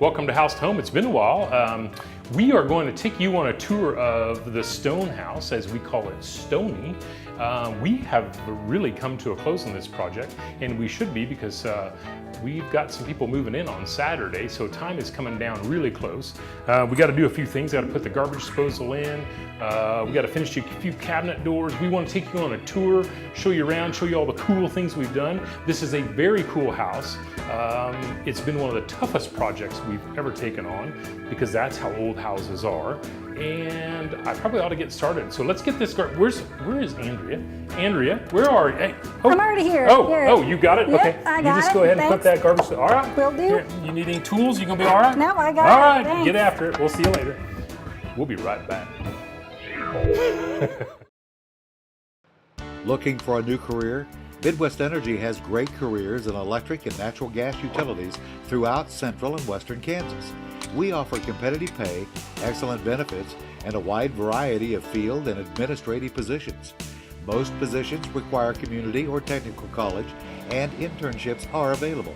Welcome to House to Home. It's been a while. We are going to take you on a tour of the Stone House, as we call it, Stony. We have really come to a close on this project, and we should be because we've got some people moving in on Saturday, so time is coming down really close. We got to do a few things. Got to put the garbage disposal in. We got to finish a few cabinet doors. We want to take you on a tour, show you around, show you all the cool things we've done. This is a very cool house. It's been one of the toughest projects we've ever taken on because that's how old houses are. And I probably ought to get started. So let's get this garbage. Where is Andrea? Andrea, where are you? Hey, I'm already here. Oh, you got it? Yep, okay. I You got just it. go ahead and Thanks. put that garbage. All right. Will do. Here, you need any tools? You gonna be all right? No, I got all it. right, Thanks. get after it. We'll see you later. We'll be right back. Looking for a new career? Midwest Energy has great careers in electric and natural gas utilities throughout central and western Kansas. We offer competitive pay, excellent benefits, and a wide variety of field and administrative positions. Most positions require community or technical college, and internships are available.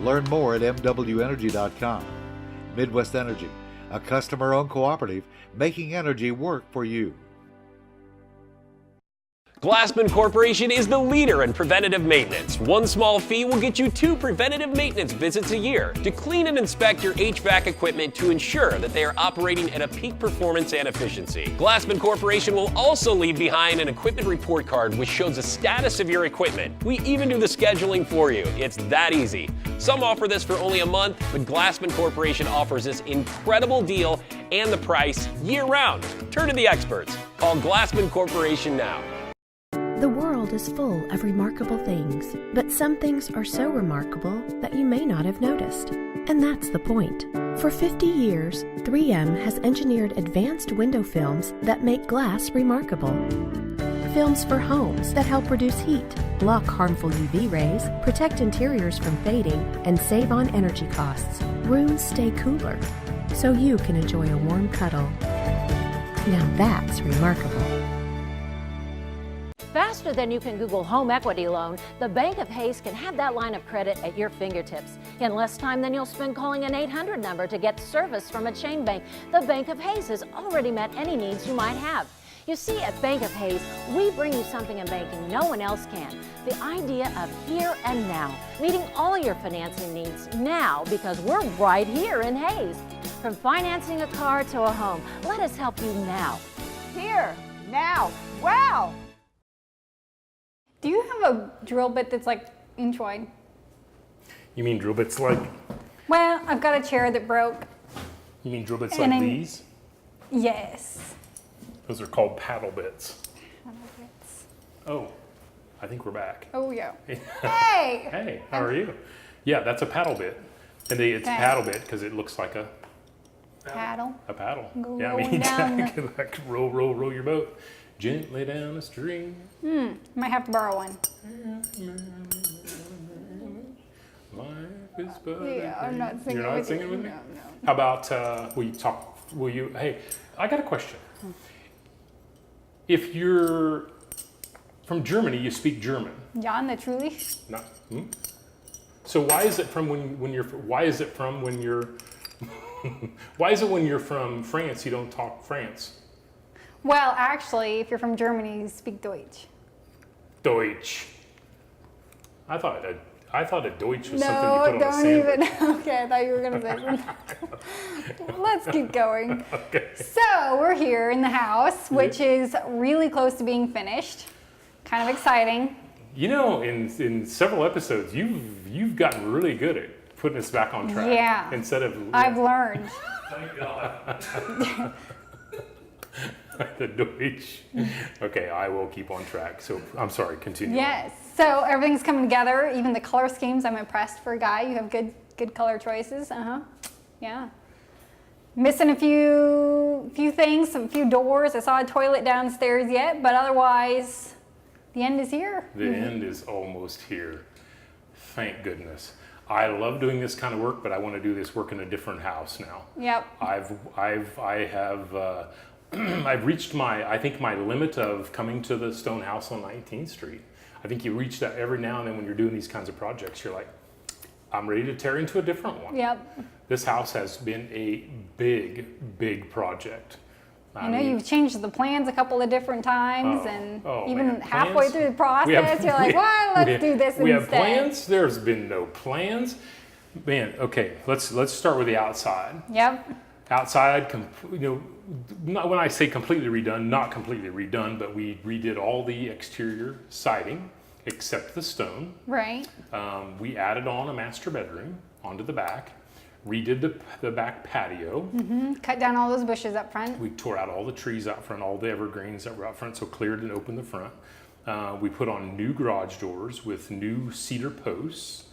Learn more at mwenergy.com. Midwest Energy, a customer-owned cooperative making energy work for you. Glassman Corporation is the leader in preventative maintenance. One small fee will get you 2 preventative maintenance visits a year to clean and inspect your HVAC equipment to ensure that they are operating at a peak performance and efficiency. Glassman Corporation will also leave behind an equipment report card which shows the status of your equipment. We even do the scheduling for you. It's that easy. Some offer this for only a month, but Glassman Corporation offers this incredible deal and the price year-round. Turn to the experts. Call Glassman Corporation now. The world is full of remarkable things, but some things are so remarkable that you may not have noticed. And that's the point. For 50 years, 3M has engineered advanced window films that make glass remarkable. Films for homes that help reduce heat, block harmful UV rays, protect interiors from fading, and save on energy costs. Rooms stay cooler, so you can enjoy a warm cuddle. Now that's remarkable. Faster than you can Google home equity loan, the Bank of Hays can have that line of credit at your fingertips in less time than you'll spend calling an 800 number to get service from a chain bank. The Bank of Hays has already met any needs you might have. You see, at Bank of Hays, we bring you something in banking no one else can. The idea of here and now, meeting all your financing needs now because we're right here in Hays. From financing a car to a home, let us help you now. Here, now, wow. Do you have a drill bit that's like inch wide? You mean drill bits like? Well, I've got a chair that broke. You mean drill bits And like I'm- these? Yes. Those are called paddle bits. Paddle bits. Oh, I think we're back. Oh, yeah. Hey, Hey! how are you? Yeah, that's a paddle bit. And it's a Okay. paddle bit because it looks like a Paddle. paddle. Go Yeah, I rolling mean, down exactly. Like roll your boat gently down the stream. Might have to borrow one. Life is but Yeah, I'm not singing You're not with singing you. with me? No. How about, hey, I got a question. If you're from Germany, you speak German. Jan, the truly? Not, So why is it from when you're why is it when you're from France you don't talk France? Well, actually, if you're from Germany, you speak Deutsch. Deutsch. I thought a Deutsch was something you No, put on a don't sandwich. even. Okay, I thought you were going to say something. Let's keep going. Okay. So, we're here in the house, which is really close to being finished. Kind of exciting. You know, in several episodes, you've gotten really good at putting us back on track. Yeah. Instead of I've learned. Thank God. The Deutsch. Okay, I will keep on track. So I'm sorry. Continue. Yes. So everything's coming together. Even the color schemes. I'm impressed for a guy. You have good color choices. Yeah. Missing a few things, a few doors. I saw a toilet downstairs yet, but otherwise, the end is here. The end is almost here. Thank goodness. I love doing this kind of work, but I want to do this work in a different house now. Yep. I have I've reached I think my limit of coming to the Stone House on 19th Street. I think you reach that every now and then when you're doing these kinds of projects. You're like, I'm ready to tear into a different one. Yep. This house has been a big project. I know you've changed the plans a couple of different times, and even man, halfway plans? through the process, you're like, well, let's do this We instead. have plans. There's been no plans. Man, okay, let's start with the outside. Yep. Outside, not when I say completely redone, not completely redone, but we redid all the exterior siding except the stone. Right. We added on a master bedroom onto the back, redid the back patio. Cut down all those bushes up front. We tore out all the trees out front, all the evergreens that were out front, so cleared and opened the front. We put on new garage doors with new cedar posts.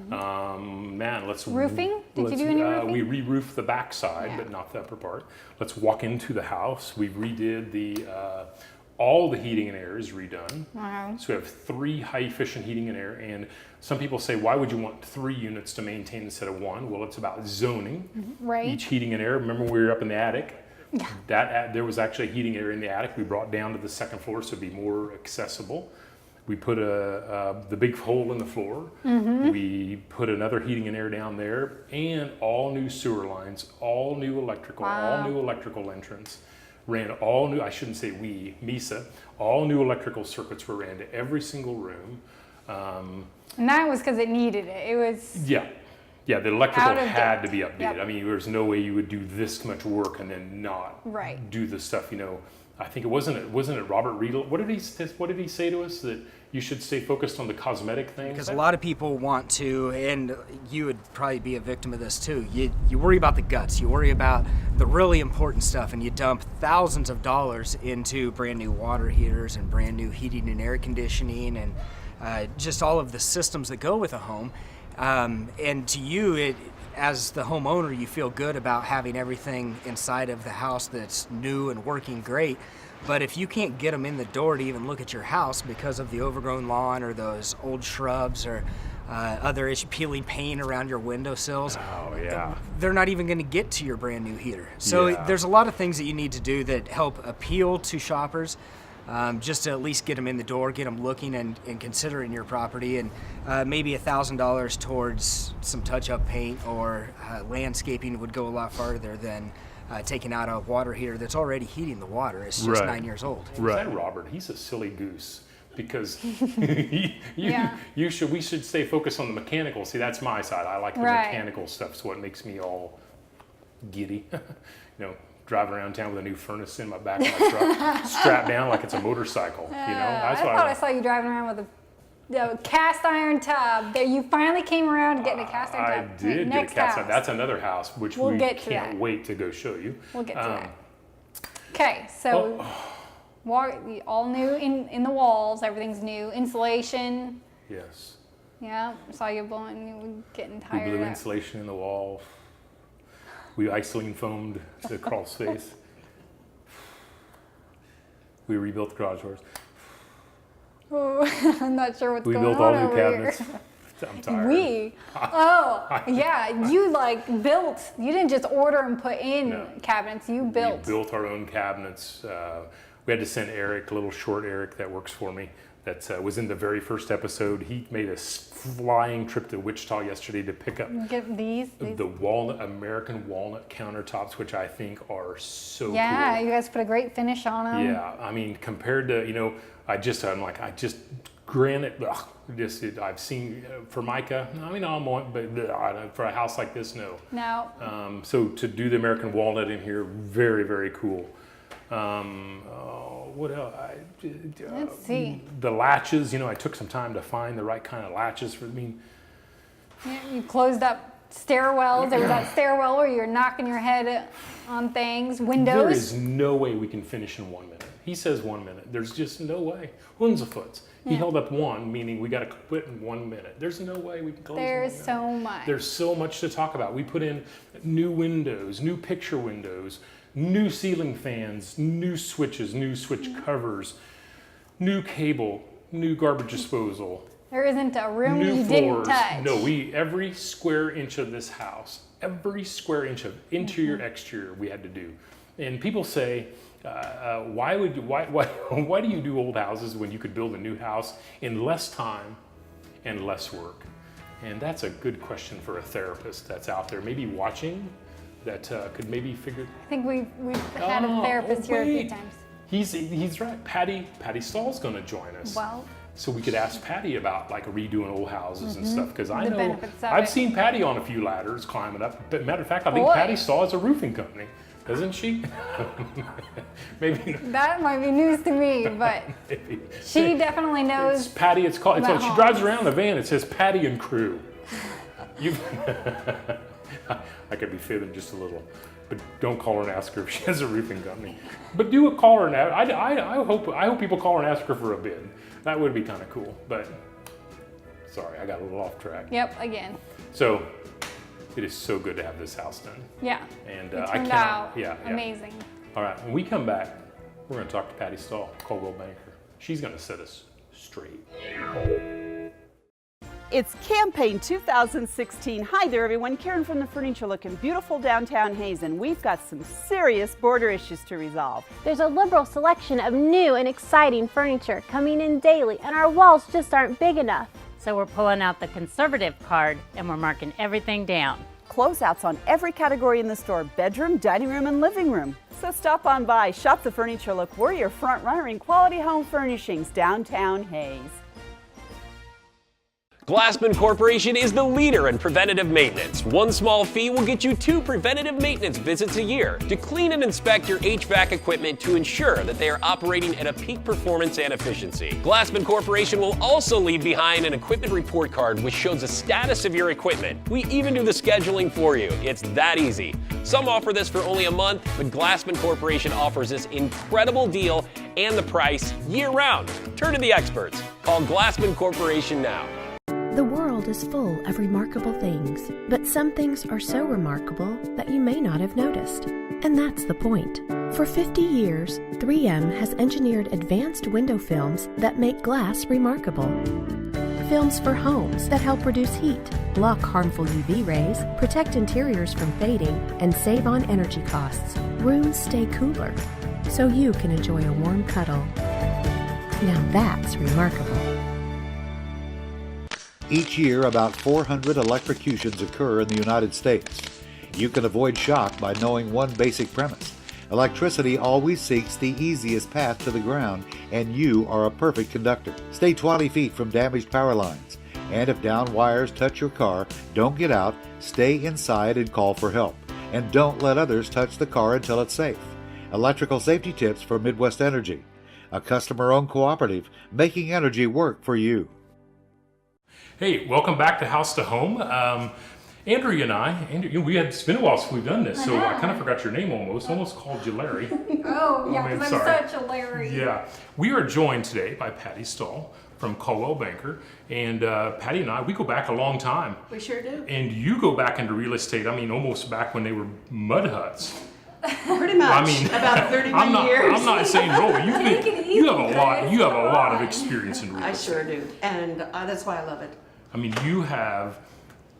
Man, Roofing? Did you do any roofing? We re-roofed the back side, Yeah. but not the upper part. Let's walk into the house. We redid all the heating and air is redone. Wow. So we have 3 high efficient heating and air. And some people say, why would you want 3 units to maintain instead of 1? Well, it's about zoning. Right. Each heating and air. Remember, we were up in the attic. Yeah. There was actually a heating area in the attic. We brought down to the 2nd floor so it'd be more accessible. We put the big hole in the floor. We put another heating and air down there, and all new sewer lines, all new electrical, all new electrical entrance. Ran all new, I shouldn't say we, MISA, all new electrical circuits were ran to every single room. And that was because it needed it. It was, Yeah, the electrical Out of had date. to be updated. Yep. I mean, there's no way you would do this much work and then not Right. do the stuff, I think wasn't it Robert Riedel? What did he say to us, that you should stay focused on the cosmetic things? Because a lot of people want to, and you would probably be a victim of this too. You worry about the guts, you worry about the really important stuff, and you dump thousands of dollars into brand new water heaters and brand new heating and air conditioning and just all of the systems that go with a home. And to you, as the homeowner, you feel good about having everything inside of the house that's new and working great. But if you can't get them in the door to even look at your house because of the overgrown lawn or those old shrubs or other issue, peeling paint around your windowsills, they're not even going to get to your brand new heater. So there's a lot of things that you need to do that help appeal to shoppers. Just to at least get them in the door, get them looking and considering your property, and maybe $1,000 towards some touch-up paint or landscaping would go a lot farther than taking out a water heater that's already heating the water. It's just 9 years old. Right. Robert, he's a silly goose, because we should stay focused on the mechanical. See, that's my side. I like the mechanical stuff. It's what makes me all giddy. Driving around town with a new furnace in my back of my truck, strapped down like it's a motorcycle. That's I what thought I saw you driving around with a cast iron tub. There, you finally came around to getting a cast iron tub. I did Next get a cast house. iron. That's another house, which We'll we get to can't that. wait to go show you. We'll get to that. Okay, so all new in the walls. Everything's new. Insulation. Yes. Yeah, saw you blowing. You were getting We tired. blew of that. insulation in the wall. We isolene foamed the crawl space. We rebuilt the garage doors. Oh, I'm not sure what's We going built on all new over cabinets. here. I'm tired. We? Oh, yeah. You built. You didn't just order and put in No. cabinets. You built. We built our own cabinets. We had to send Eric, little short Eric that works for me, that was in the very first episode. He made a flying trip to Wichita yesterday to pick up Get these. the American walnut countertops, which I think are so Yeah, cool. you guys put a great finish on them. Yeah, I mean, compared to, granite, I've seen Formica, I mean, but for a house like this, no. No. So to do the American walnut in here, very, very cool. What else? Let's see. The latches, I took some time to find the right kind of latches Yeah, you closed up stairwells. There was that stairwell where you're knocking your head on things. There Windows. is no way we can finish in 1 minute. He says 1 minute. There's just no way. Hunzafoot. He held up 1, meaning we got to quit in 1 minute. There's no way we can close in 1 There's minute. so much. There's so much to talk about. We put in new windows, new picture windows, new ceiling fans, new switches, new switch covers, new cable, new garbage disposal, There isn't a room new you floors. didn't touch. No, every square inch of this house, every square inch of interior, exterior, we had to do. And people say, why do you do old houses when you could build a new house in less time and less work? And that's a good question for a therapist that's out there, maybe watching, that could maybe figure. I think we've had a therapist here a few wait. times. He's right. Patty Stahl's going to join us. Well, So we could ask Patty about like redoing old houses and stuff, because I The know benefits of I've it. seen Patty on a few ladders climbing up. But matter of fact, I think Boy. Patty Stahl has a roofing company, doesn't she? Maybe. that might be news to me, but Maybe. she definitely It's knows. Patty. It's called. about She drives homes. around in a van. It says Patty and Crew. You. I could be fibbing just a little, but don't call her and ask her if she has a roofing company. But do call her and ask. I hope people call her and ask her for a bid. That would be kind of cool. But sorry, I got a little off track. Yep, again. So it is so good to have this house done. Yeah. And It I turned cannot. out Yeah. amazing. All right. When we come back, we're going to talk to Patty Stahl, Coldwell Banker. She's going to set us straight. It's Campaign 2016. Hi there, everyone. Karen from the Furniture Look in beautiful downtown Hazen. We've got some serious border issues to resolve. There's a liberal selection of new and exciting furniture coming in daily, and our walls just aren't big enough. So we're pulling out the conservative card and we're marking everything down. Closeouts on every category in the store: bedroom, dining room, and living room. So stop on by, shop the Furniture Look. We're your front runner in quality home furnishings, downtown Hayes. Glassman Corporation is the leader in preventative maintenance. One small fee will get you 2 preventative maintenance visits a year to clean and inspect your HVAC equipment to ensure that they are operating at a peak performance and efficiency. Glassman Corporation will also leave behind an equipment report card which shows the status of your equipment. We even do the scheduling for you. It's that easy. Some offer this for only a month, but Glassman Corporation offers this incredible deal and the price year-round. Turn to the experts. Call Glassman Corporation now. The world is full of remarkable things, but some things are so remarkable that you may not have noticed. And that's the point. For 50 years, 3M has engineered advanced window films that make glass remarkable. Films for homes that help reduce heat, block harmful UV rays, protect interiors from fading, and save on energy costs. Rooms stay cooler, so you can enjoy a warm cuddle. Now that's remarkable. Each year, about 400 electrocutions occur in the United States. You can avoid shock by knowing one basic premise. Electricity always seeks the easiest path to the ground, and you are a perfect conductor. Stay 20 feet from damaged power lines. And if down wires touch your car, don't get out, stay inside and call for help. And don't let others touch the car until it's safe. Electrical safety tips for Midwest Energy, a customer-owned cooperative making energy work for you. Hey, welcome back to House to Home. Andrea and I, it's been a while since we've done this, so I kind of forgot your name almost called you Larry. Oh, yeah, man, because I'm sorry. such a Larry. Yeah, we are joined today by Patty Stahl from Coldwell Banker, and Patty and I, we go back a long time. We sure do. And you go back into real estate, I mean, almost back when they were mud huts. Pretty much. I mean, about 31 years. I'm not saying no, but Take it you have a easy, lot. guys. You have a Come lot of on. experience in real I estate. sure do, and that's why I love it. I mean, you have.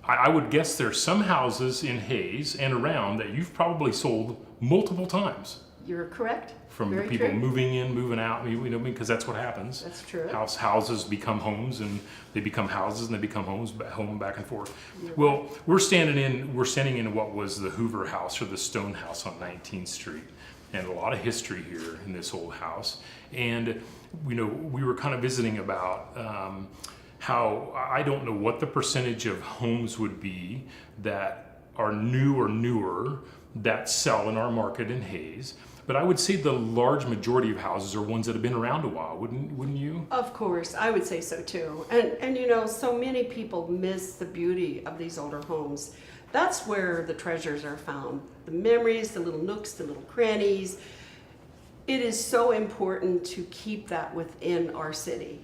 I would guess there's some houses in Hayes and around that you've probably sold multiple times. You're correct. From Very the people true. moving in, moving out, because that's what happens. That's true. Houses become homes, and they become houses, and they become homes, home back and forth. Well, we're standing in what was the Hoover House, or the Stone House on 19th Street, and a lot of history here in this old house. And we were kind of visiting about how I don't know what the percentage of homes would be that are new or newer that sell in our market in Hayes. But I would say the large majority of houses are ones that have been around a while, wouldn't you? Of course, I would say so too. And so many people miss the beauty of these older homes. That's where the treasures are found. The memories, the little nooks, the little crannies. It is so important to keep that within our city.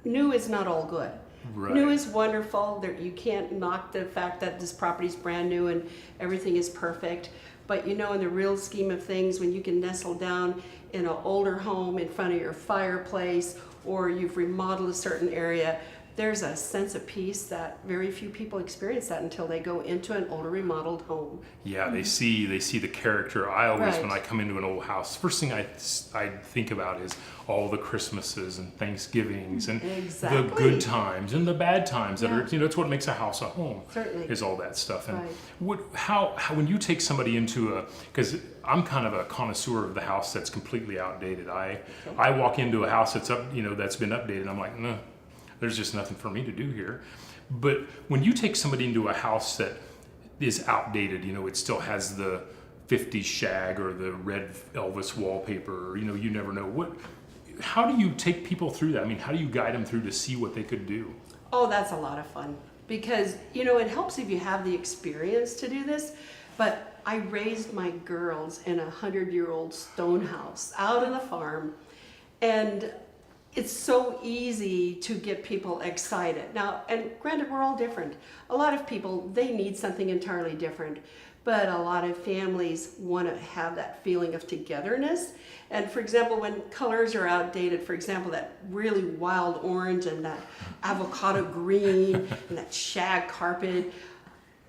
New is not all good. Right. New is wonderful. You can't knock the fact that this property is brand new and everything is perfect. But in the real scheme of things, when you can nestle down in an older home in front of your fireplace, or you've remodeled a certain area, there's a sense of peace that very few people experience that until they go into an older remodeled home. Yeah, they see the character. I always, Right. when I come into an old house, first thing I think about is all the Christmases and Thanksgivings and Exactly. the good times and the bad times that Yeah. are, it's what makes a house a home. Certainly. Is all that stuff. And Right. how when you take somebody into because I'm kind of a connoisseur of the house that's completely outdated. I walk into a house that's that's been updated. I'm like, no, there's just nothing for me to do here. But when you take somebody into a house that is outdated, it still has the 50s shag or the red Elvis wallpaper, or, you never know how do you take people through that? I mean, how do you guide them through to see what they could do? Oh, that's a lot of fun because, it helps if you have the experience to do this. But I raised my girls in a 100-year-old stone house out on the farm, and it's so easy to get people excited. Now, and granted, we're all different. A lot of people, they need something entirely different, but a lot of families want to have that feeling of togetherness. And for example, when colors are outdated, for example, that really wild orange and that avocado green and that shag carpet,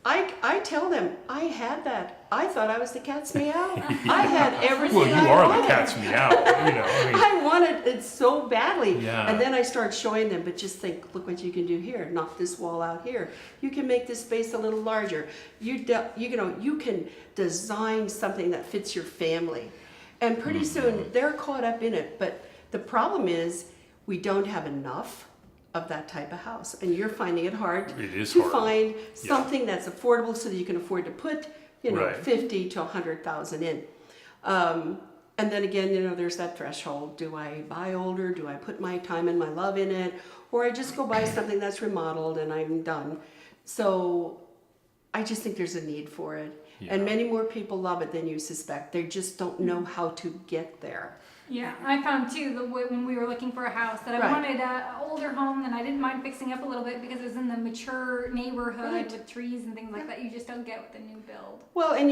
I tell them, I had that. I thought I was the cat's meow. I had everything. Well, you I are wanted. the cat's meow. I wanted it so badly. Yeah. And then I start showing them, but just think, look what you can do here. Knock this wall out here. You can make this space a little larger. You can design something that fits your family. And pretty soon they're caught up in it. But the problem is we don't have enough of that type of house, and you're finding it hard to hard. find something that's affordable so that you can afford to put Right. 50 to 100,000 in. And then again, there's that threshold. Do I buy older? Do I put my time and my love in it? Or I just go buy something that's remodeled and I'm done. So I just think there's a need for it. Yeah. And many more people love it than you suspect. They just don't know how to get there. Yeah, I found too when we were looking for a house that I Right. wanted an older home and I didn't mind fixing up a little bit because it was in the mature neighborhood Right. with trees and things like that. You just don't get with the new build. Well, and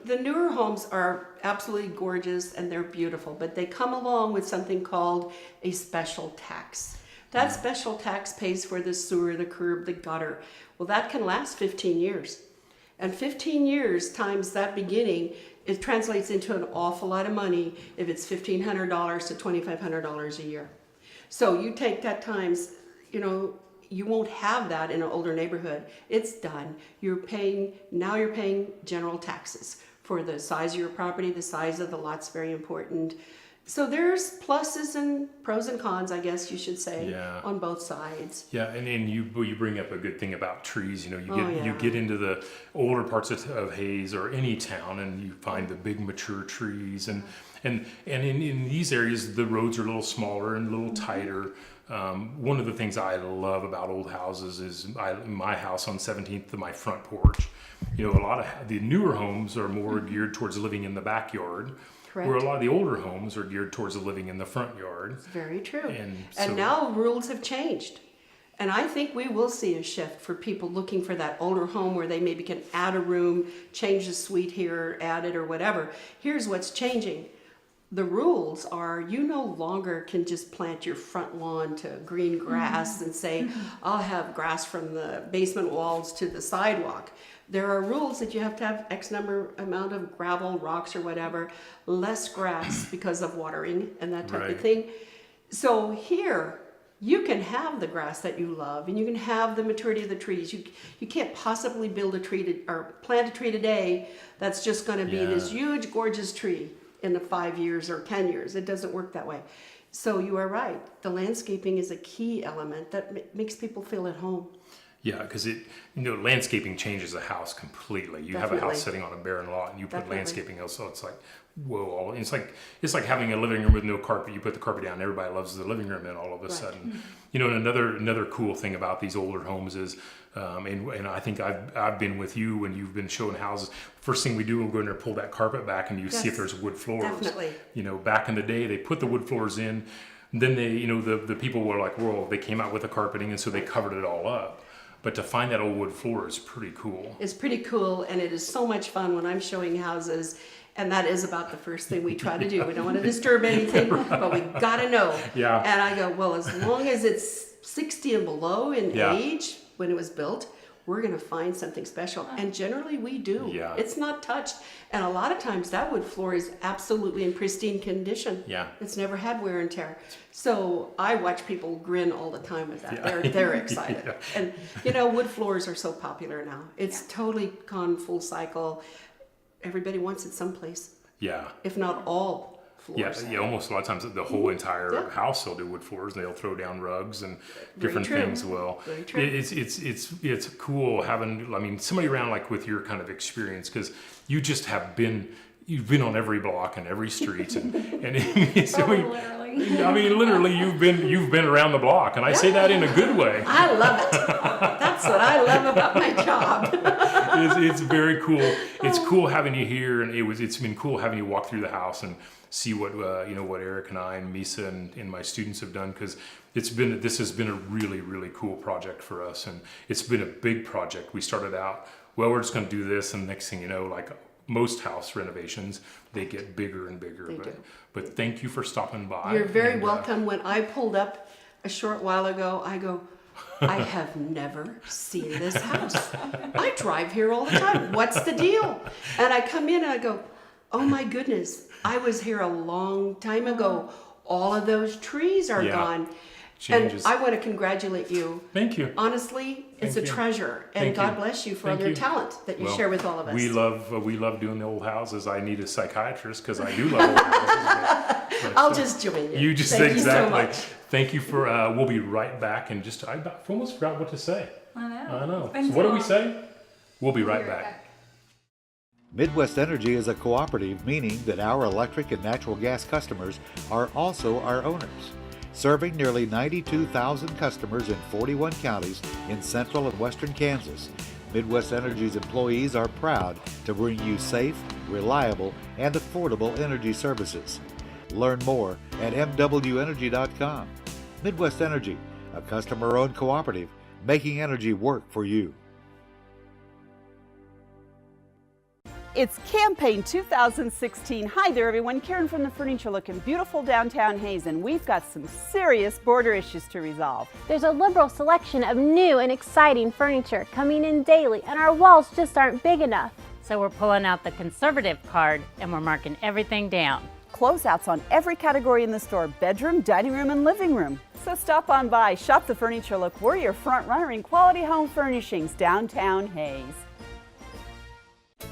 the newer homes are absolutely gorgeous and they're beautiful, but they come along with something called a special tax. That special tax pays for the sewer, the curb, the gutter. Well, that can last 15 years. And 15 years times that beginning, it translates into an awful lot of money if it's $1,500 to $2,500 a year. So you take that times, you won't have that in an older neighborhood. It's done. You're paying general taxes for the size of your property. The size of the lot's very important. So there's pluses and pros and cons, I guess you should say, Yeah. on both sides. Yeah, and you bring up a good thing about trees. You yeah. get into the older parts of Hayes or any town, and you find the big mature trees, and in these areas the roads are a little smaller and a little tighter. One of the things I love about old houses is my house on 17th, my front porch. A lot of the newer homes are more geared towards living in the backyard. Correct. Where a lot of the older homes are geared towards living in the front yard. It's very true. And now rules have changed. And I think we will see a shift for people looking for that older home where they maybe can add a room, change the suite here, add it or whatever. Here's what's changing. The rules are you no longer can just plant your front lawn to green grass and say, I'll have grass from the basement walls to the sidewalk. There are rules that you have to have X amount of gravel, rocks or whatever, less grass because of watering and that type of thing. So here, you can have the grass that you love and you can have the maturity of the trees. You can't possibly build a tree or plant a tree today that's just going to be this huge, gorgeous tree in the 5 years or 10 years. It doesn't work that way. So you are right. The landscaping is a key element that makes people feel at home. Yeah, because landscaping changes a house completely. You have a house sitting on a barren lot, and you put landscaping else, so it's like, whoa! It's like having a living room with no carpet. You put the carpet down, everybody loves the living room, and all of a sudden, and another cool thing about these older homes is, and I think I've been with you when you've been showing houses. First thing we do, we'll go in there, pull that carpet back, and you see if there's wood floors. Definitely. Back in the day, they put the wood floors in. Then they, the people were like, whoa! They came out with the carpeting, and so they covered it all up. But to find that old wood floor is pretty cool. It's pretty cool, and it is so much fun when I'm showing houses, and that is about the first thing we try to do. We don't want to disturb anything, but we gotta know. Yeah. And I go, well, as long as it's 60 and below in Yeah. age when it was built, we're going to find something special. And generally we do. Yeah. It's not touched. And a lot of times that wood floor is absolutely in pristine condition. Yeah. It's never had wear and tear. So I watch people grin all the time with that. Yeah. They're excited. Yeah. And wood floors are so popular now. It's totally gone full cycle. Everybody wants it someplace, Yeah. if not all Yeah, floors. almost a lot of times the whole entire Yeah. house they'll do wood floors. They'll throw down rugs and Very different true. things. Well, Very true. it's cool having, I mean, somebody around like with your kind of experience, because you just have been, you've been on every block and every street and so Literally. I mean, literally you've been around the block, and I say that in a good way. I love it. That's what I love about my job. It's very cool. It's cool having you here, and it's been cool having you walk through the house and see what what Eric and I and Misa and my students have done, because this has been a really cool project for us, and it's been a big project. We started out, well, we're just going to do this, and next thing you know, like most house renovations, they get bigger and bigger. They do. But thank you for stopping by. You're very and, welcome. When I pulled up a short while ago, I go, I have never seen this house. I drive here all the time. What's the deal? And I come in and I go, oh my goodness, I was here a long time ago. All of those trees are Yeah. gone. Changes. And I want to congratulate you. Thank you. Honestly, it's Thank a you. treasure. And Thank God you. bless you for Thank all your you. talent that you Well, share with all of us. We love doing the old houses. I need a psychiatrist because I do love old houses. but, I'll just join you. You just Thank exactly. you so much. Thank you for. We'll be right back, and just I almost forgot what to say. I know. I know. It's been So what do so we long. say? We'll be right back. Midwest Energy is a cooperative, meaning that our electric and natural gas customers are also our owners. Serving nearly 92,000 customers in 41 counties in central and western Kansas, Midwest Energy's employees are proud to bring you safe, reliable, and affordable energy services. Learn more at mwenergy.com. Midwest Energy, a customer-owned cooperative, making energy work for you. It's Campaign 2016. Hi there, everyone. Karen from the Furniture Look in beautiful downtown Hazen. We've got some serious border issues to resolve. There's a liberal selection of new and exciting furniture coming in daily, and our walls just aren't big enough. So we're pulling out the conservative card and we're marking everything down. Closeouts on every category in the store: bedroom, dining room, and living room. So stop on by, shop the Furniture Look. We're your front runner in quality home furnishings, downtown Hayes.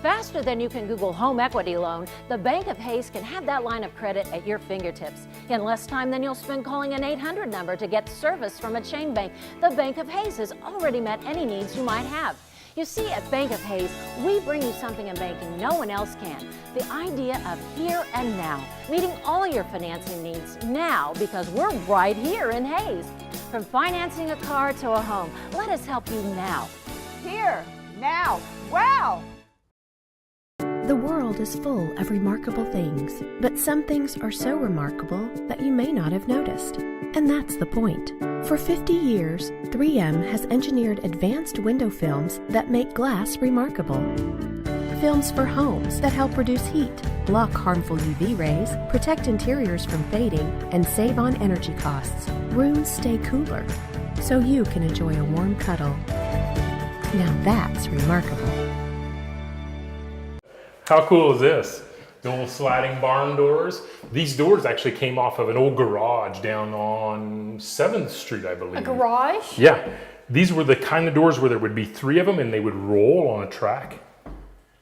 Faster than you can Google home equity loan, the Bank of Hayes can have that line of credit at your fingertips. In less time than you'll spend calling an 800 number to get service from a chain bank, the Bank of Hayes has already met any needs you might have. You see, at Bank of Hayes, we bring you something in banking no one else can. The idea of here and now, meeting all your financing needs now because we're right here in Hayes. From financing a car to a home, let us help you now. Here, now, wow! The world is full of remarkable things, but some things are so remarkable that you may not have noticed. And that's the point. For 50 years, 3M has engineered advanced window films that make glass remarkable. Films for homes that help reduce heat, block harmful UV rays, protect interiors from fading, and save on energy costs. Rooms stay cooler, so you can enjoy a warm cuddle. Now that's remarkable. How cool is this? The old sliding barn doors. These doors actually came off of an old garage down on 7th Street, I believe. A garage? Yeah. These were the kind of doors where there would be 3 of them and they would roll on a track.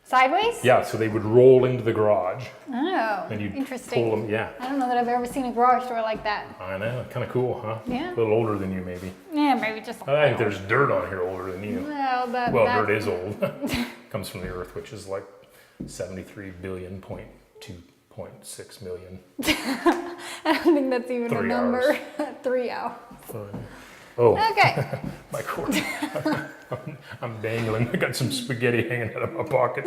Sideways? Yeah, so they would roll into the garage. Oh, And you'd interesting. pull them, yeah. I don't know that I've ever seen a garage door like that. I know, kind of cool, huh? Yeah. A little older than you, maybe. Yeah, maybe just. I think there's dirt on here older than you. Well, that. Well, that, dirt is old. Comes from the earth, which is like 73 billion point 2.6 million. I don't think that's even a 3 number. 3 hours. Oh. Okay. My cord. I'm dangling. I got some spaghetti hanging out of my pocket.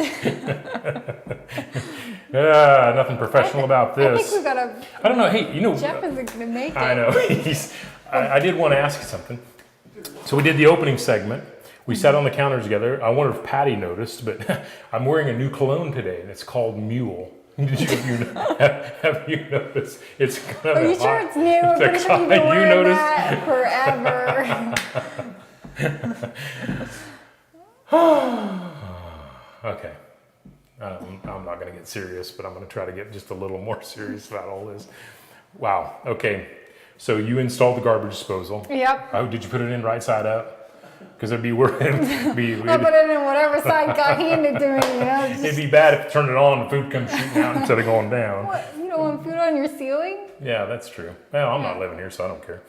Nothing professional about I this. think we've got a. I don't know. Hey, you know. Jeff isn't going to make it. I know. I did want to ask you something. So we did the opening segment. We sat on the counter together. I wonder if Patty noticed, but I'm wearing a new cologne today, and it's called Mule. Have you noticed? It's kind of Are you sure it's new? I'm pretty sure you've been You wearing noticed? that forever. Okay. I'm not going to get serious, but I'm going to try to get just a little more serious about all this. Wow. Okay. So you installed the garbage disposal. Yep. Oh, did you put it in right side up? Because it'd be worth I put it in whatever side got handed to me. You know, it'd be bad if you turned it on and food comes shooting out instead of going down. What? You don't want food on your ceiling? Yeah, that's true. Well, I'm not living here, so I don't care.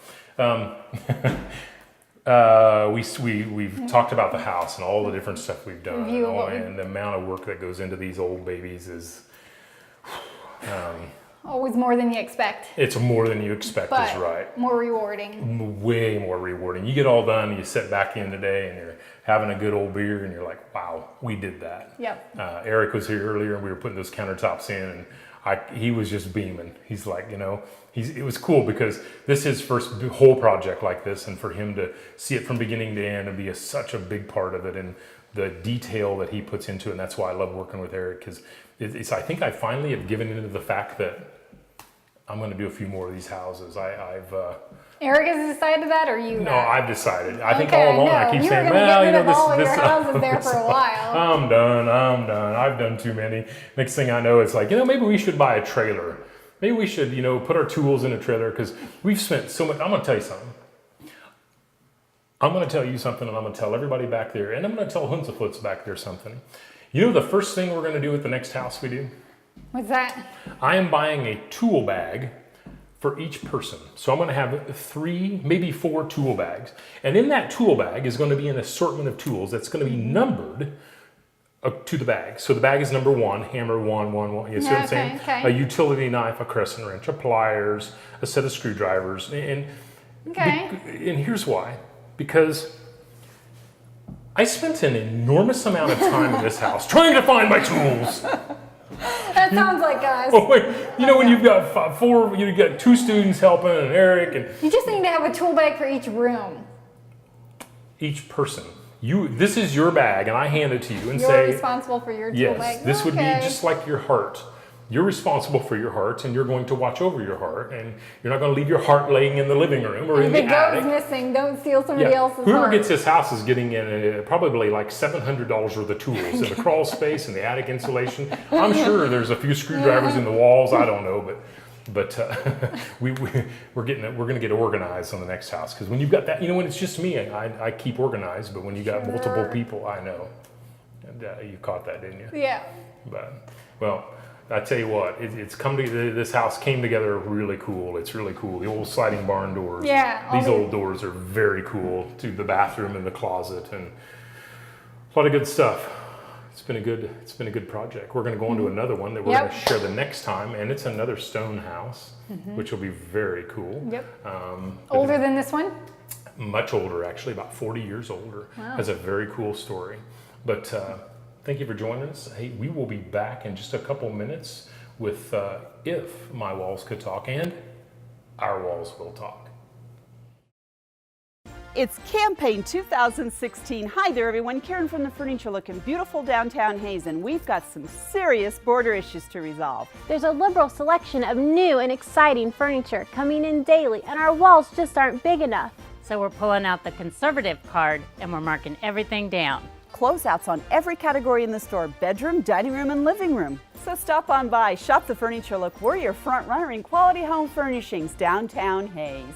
We've talked about the house and all the different stuff we've done, Review of what and the amount of work that goes into these old babies is Always more than you expect, it's more than you expect. but Is right. more rewarding. Way more rewarding. You get all done, you sit back in today, and you're having a good old beer, and you're like, "Wow, we did that." Yep. Eric was here earlier, and we were putting those countertops in, and he was just beaming. He's like, it was cool because this is his first whole project like this, and for him to see it from beginning to end and be such a big part of it, and the detail that he puts into it, and that's why I love working with Eric, because I think I finally have given into the fact that I'm going to do a few more of these houses. Eric has decided that, or you? No, I've decided. I think Okay, all along no, I keep you were saying, gonna well, get rid of all of this your houses there for a while. I'm done. I've done too many. Next thing I know, it's like, maybe we should buy a trailer. Maybe we should, put our tools in a trailer, because we've spent so much. I'm going to tell you something. I'm going to tell you something, and I'm going to tell everybody back there, and I'm going to tell Hunsafoots back there something. The first thing we're going to do with the next house we do? What's that? I am buying a tool bag for each person. So I'm going to have 3, maybe 4 tool bags. And in that tool bag is going to be an assortment of tools that's going to be numbered to the bag. So the bag is number 1, hammer 1, 1, 1. You see what I'm saying? Okay. A utility knife, a crescent wrench, a pliers, a set of screwdrivers. And here's why. Because I spent an enormous amount of time in this house trying to find my tools. That sounds like us. Oh wait, when you've got 4, you've got 2 students helping and Eric, and You just need to have a tool bag for each room. each person. This is your bag, and I hand it to you and You're say, responsible for your tool yes, bag. this would be Okay. just like your heart. You're responsible for your heart, and you're going to watch over your heart, and you're not going to leave your heart laying in the living room or in If the it attic. goes missing, don't steal somebody else's Whoever heart. gets this house is getting in probably like $700 worth of tools in the crawl space and the attic insulation. I'm sure there's a few screwdrivers in the walls. I don't know, but we're going to get organized on the next house, because when you've got that, when it's just me, I keep organized. But when you got multiple people, I know. And you caught that, didn't you? Yeah. But I tell you what, it's come together. This house came together really cool. It's really cool. The old sliding barn doors. Yeah. These old doors are very cool, to the bathroom and the closet, and a lot of good stuff. It's been a good project. We're going to go into another one that we're going to share the next time, and it's another stone house, which will be very cool. Yep. Older than this one? Much older, actually, about 40 years older. Wow. Has a very cool story. But thank you for joining us. Hey, we will be back in just a couple minutes with If My Walls Could Talk, and Our Walls Will Talk. It's Campaign 2016. Hi there, everyone. Karen from the Furniture Look in beautiful downtown Hazen. We've got some serious border issues to resolve. There's a liberal selection of new and exciting furniture coming in daily, and our walls just aren't big enough. So we're pulling out the conservative card and we're marking everything down. Closeouts on every category in the store: bedroom, dining room, and living room. So stop on by, shop the Furniture Look. We're your front runner in quality home furnishings, downtown Hayes.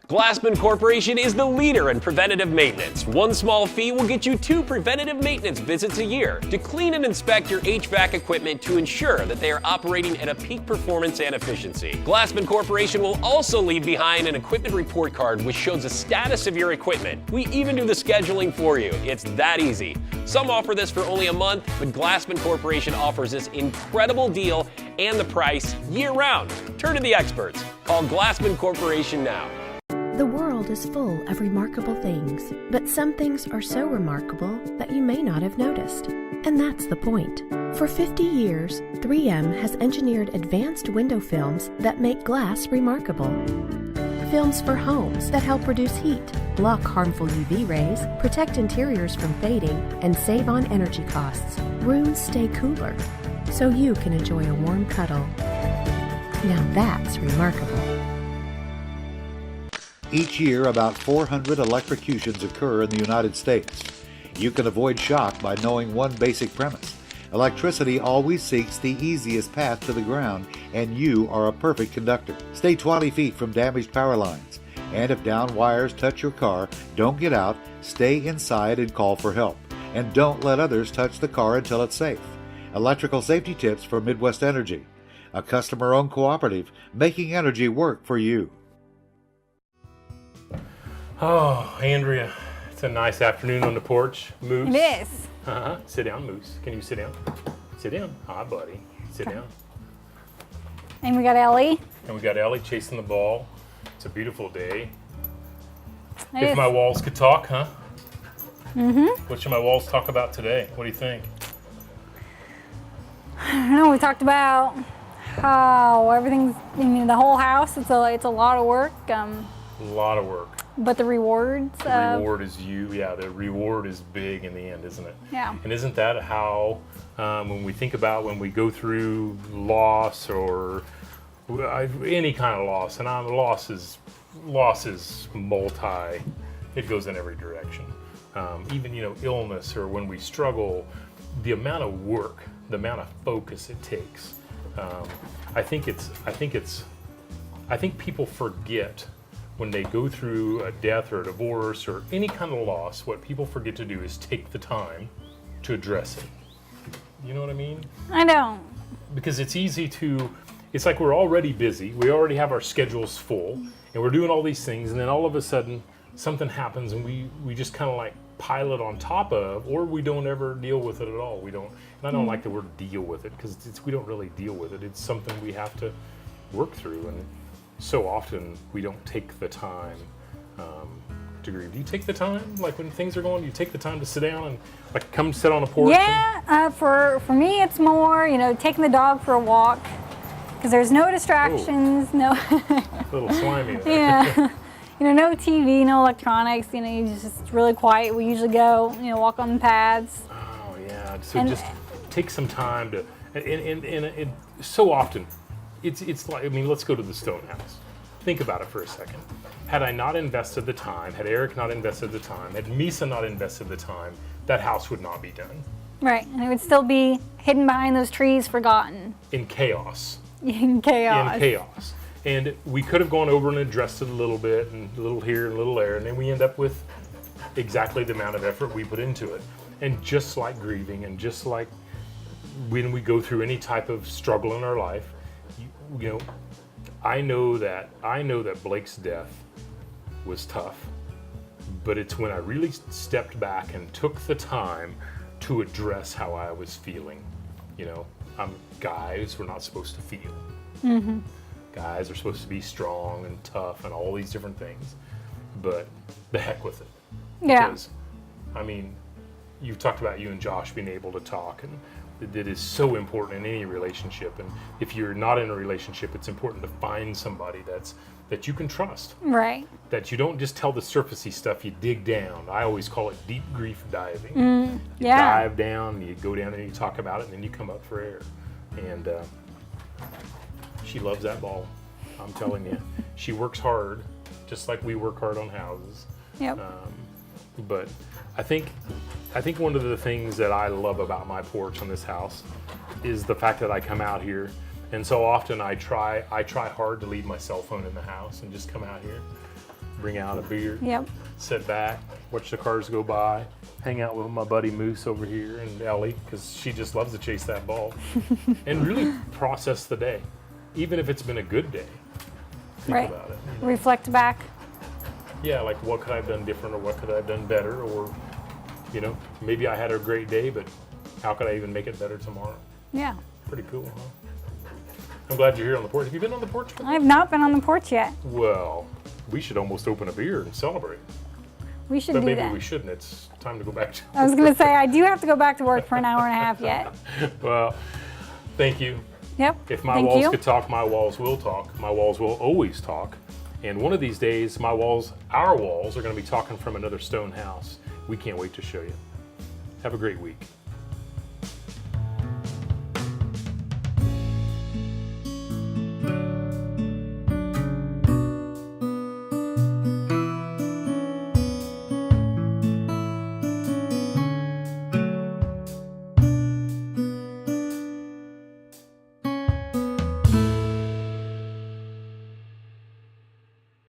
Glassman Corporation is the leader in preventative maintenance. One small fee will get you 2 preventative maintenance visits a year to clean and inspect your HVAC equipment to ensure that they are operating at a peak performance and efficiency. Glassman Corporation will also leave behind an equipment report card which shows the status of your equipment. We even do the scheduling for you. It's that easy. Some offer this for only a month, but Glassman Corporation offers this incredible deal and the price year-round. Turn to the experts. Call Glassman Corporation now. The world is full of remarkable things, but some things are so remarkable that you may not have noticed. And that's the point. For 50 years, 3M has engineered advanced window films that make glass remarkable. Films for homes that help reduce heat, block harmful UV rays, protect interiors from fading, and save on energy costs. Rooms stay cooler. so you can enjoy a warm cuddle. Now that's remarkable. Each year, about 400 electrocutions occur in the United States. You can avoid shock by knowing one basic premise. Electricity always seeks the easiest path to the ground, and you are a perfect conductor. Stay 20 feet from damaged power lines. And if down wires touch your car, don't get out, stay inside and call for help. And don't let others touch the car until it's safe. Electrical safety tips for Midwest Energy, a customer-owned cooperative making energy work for you. Oh, Andrea, it's a nice afternoon on the porch. Moose. It is. Sit down, Moose. Can you sit down? Sit down. Hi, buddy. Sit down. And we got Ellie. And we got Ellie chasing the ball. It's a beautiful day. It If is. my walls could talk, huh? Mm-hmm. What should my walls talk about today? What do you think? I don't know, we talked about how everything's, I mean, the whole house, it's a lot of work, A lot of work. but the rewards. The reward is you. Yeah, the reward is big in the end, isn't it? Yeah. And isn't that how, when we think about when we go through loss or any kind of loss, and loss is multi, it goes in every direction. Even, illness or when we struggle, the amount of work, the amount of focus it takes. I think people forget when they go through a death or a divorce or any kind of loss, what people forget to do is take the time to address it. You know what I mean? I don't. Because it's easy to, it's like we're already busy, we already have our schedules full, and we're doing all these things, and then all of a sudden something happens and we just kind of like pile it on top of, or we don't ever deal with it at all. We don't, and I don't like the word deal with it, because we don't really deal with it. It's something we have to work through, and so often we don't take the time to grieve. Do you take the time, like when things are going, do you take the time to sit down and like come sit on a porch? Yeah, for me it's more, taking the dog for a walk, because there's no distractions, no. A little slimy there. Yeah. No TV, no electronics, you just really quiet. We usually go, walk on the paths. Oh yeah, so just take some time to, and so often, it's like, let's go to the Stone House. Think about it for a second. Had I not invested the time, had Eric not invested the time, had Misa not invested the time, that house would not be done. Right, and it would still be hidden behind those trees, forgotten. In chaos. In chaos. In chaos. And we could have gone over and addressed it a little bit, and a little here and a little there, and then we end up with exactly the amount of effort we put into it. And just like grieving, and just like when we go through any type of struggle in our life, I know that Blake's death was tough, but it's when I really stepped back and took the time to address how I was feeling. Guys, we're not supposed to feel. Mm-hmm. Guys are supposed to be strong and tough and all these different things, but the heck with it. Yeah. Because, you've talked about you and Josh being able to talk, and it is so important in any relationship. And if you're not in a relationship, it's important to find somebody that you can trust. Right. That you don't just tell the surfacey stuff, you dig down. I always call it deep grief diving. You dive down, you go down and you talk about it, and then you come up for air. And she loves that ball, I'm telling you. She works hard, just like we work hard on houses. Yep. But I think one of the things that I love about my porch on this house is the fact that I come out here, and so often I try hard to leave my cell phone in the house and just come out here, bring out a beer, sit back, watch the cars go by, hang out with my buddy Moose over here and Ellie, because she just loves to chase that ball, and really process the day, even if it's been a good day. Think about it. Reflect back. Yeah, like what could I have done different, or what could I have done better, or maybe I had a great day, but how could I even make it better tomorrow? Yeah. Pretty cool, huh? I'm glad you're here on the porch. Have you been on the porch? I have not been on the porch yet. Well, we should almost open a beer and celebrate. We should but do maybe that. we shouldn't. It's time to go back to I was going to say, I do have to go back to work for an hour and a half yet. Well, thank you. Yep. If my walls could talk, my walls will talk. My walls will always talk. And one of these days, our walls are going to be talking from another stone house. We can't wait to show you. Have a great week.